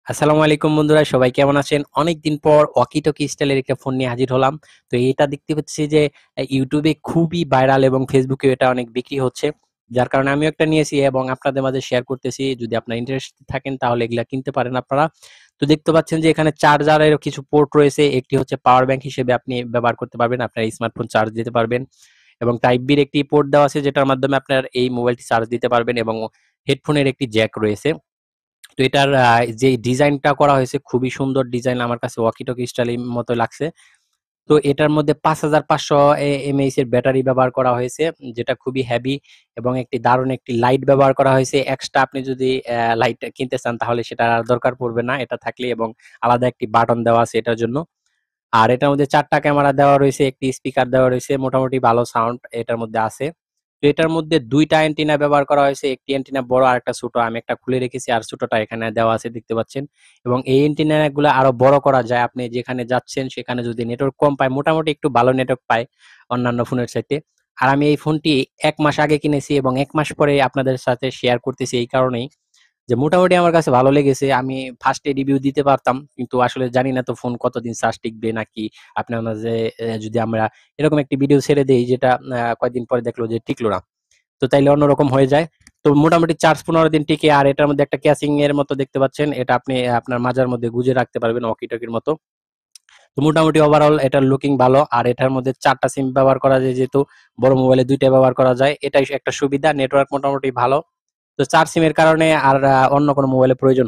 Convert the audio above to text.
আসসালামু আলাইকুম বন্ধুরা, সবাই কেমন আছেন? অনেকদিন পর ওয়াকি টকি স্টাইলের একটা ফোন নিয়ে হাজির হলাম। তো এটা দেখতে পাচ্ছি যে ইউটিউবে খুবই ভাইরাল এবং ফেসবুকেও এটা অনেক বিক্রি হচ্ছে। যার কারণে আমিও একটা নিয়েছি এবং আপনাদের মাঝে শেয়ার করতেছি। যদি আপনারা ইন্টারেস্টেড থাকেন তাহলে এগুলা কিনতে পারেন আপনারা। তো দেখতে পাচ্ছেন যে এখানে চার্জারের কিছু পোর্ট রয়েছে। একটি হচ্ছে পাওয়ার ব্যাংক হিসেবে আপনি ব্যবহার করতে পারবেন। আপনার স্মার্টফোন চার্জ দিতে পারবেন এবং টাইপ বির একটি পোর্ট দেওয়া আছে যেটার মাধ্যমে আপনার এই মোবাইলটি চার্জ দিতে পারবেন এবং হেডফোনের একটি জ্যাক রয়েছে। তো এটার যে ডিজাইনটা করা হয়েছে খুবই সুন্দর ডিজাইন, আমার কাছে ওয়াকি টকি স্টাইলের মতো লাগছে। তো এটার মধ্যে 5500 এমএইচ এর ব্যাটারি ব্যবহার করা হয়েছে, যেটা খুবই হেভি এবং একটি দারুণ একটি লাইট ব্যবহার করা হয়েছে। এক্সট্রা আপনি যদি লাইট কিনতে চান তাহলে সেটা আর দরকার পড়বে না, এটা থাকলে, এবং আলাদা একটি বাটন দেওয়া আছে এটার জন্য। আর এটার মধ্যে ৪টা ক্যামেরা দেওয়া রয়েছে, একটি স্পিকার দেওয়া রয়েছে, মোটামুটি ভালো সাউন্ড এটার মধ্যে আছে। তো এটার মধ্যে ২টা অ্যান্টেনা ব্যবহার করা হয়েছে। একটি অ্যান্টেনা বড় আরেকটা ছোট। আমি একটা খুলে রেখেছি আর ছোটটা এখানে দেওয়া আছে দেখতে পাচ্ছেন। এবং এই অ্যান্টেনা গুলা আরো বড় করা যায়। আপনি যেখানে যাচ্ছেন সেখানে যদি নেটওয়ার্ক কম পায়, মোটামুটি একটু ভালো নেটওয়ার্ক পায় অন্যান্য ফোনের চাইতে। আর আমি এই ফোনটি ১ মাস আগে কিনেছি এবং ১ মাস পরে আপনাদের সাথে শেয়ার করতেছি এই কারণেই যে মোটামুটি আমার কাছে ভালো লেগেছে। আমি ফার্স্টে রিভিউ দিতে পারতাম, কিন্তু আসলে জানি না তো ফোন কতদিন চার্জ টিকবে নাকি আপনার মাঝে যদি আমরা এরকম একটি ভিডিও ছেড়ে দেই যেটা কয়েকদিন পরে দেখলো যে টিকলো না, তো তাইলে অন্যরকম হয়ে যায়। তো মোটামুটি চার্জ ১৫ দিন টিকে। আর এটার মধ্যে একটা ক্যাসিং এর মতো দেখতে পাচ্ছেন, এটা আপনি আপনার মাজার মধ্যে গুজে রাখতে পারবেন ওয়াকি টকির মতো। তো মোটামুটি ওভারঅল এটার লুকিং ভালো। আর এটার মধ্যে ৪টা সিম ব্যবহার করা যায়, যেহেতু বড় মোবাইলে ২টা ব্যবহার করা যায়, এটাই একটা সুবিধা। নেটওয়ার্ক মোটামুটি ভালো। তো ৪ সিমের কারণে আর অন্য কোনো মোবাইলের প্রয়োজন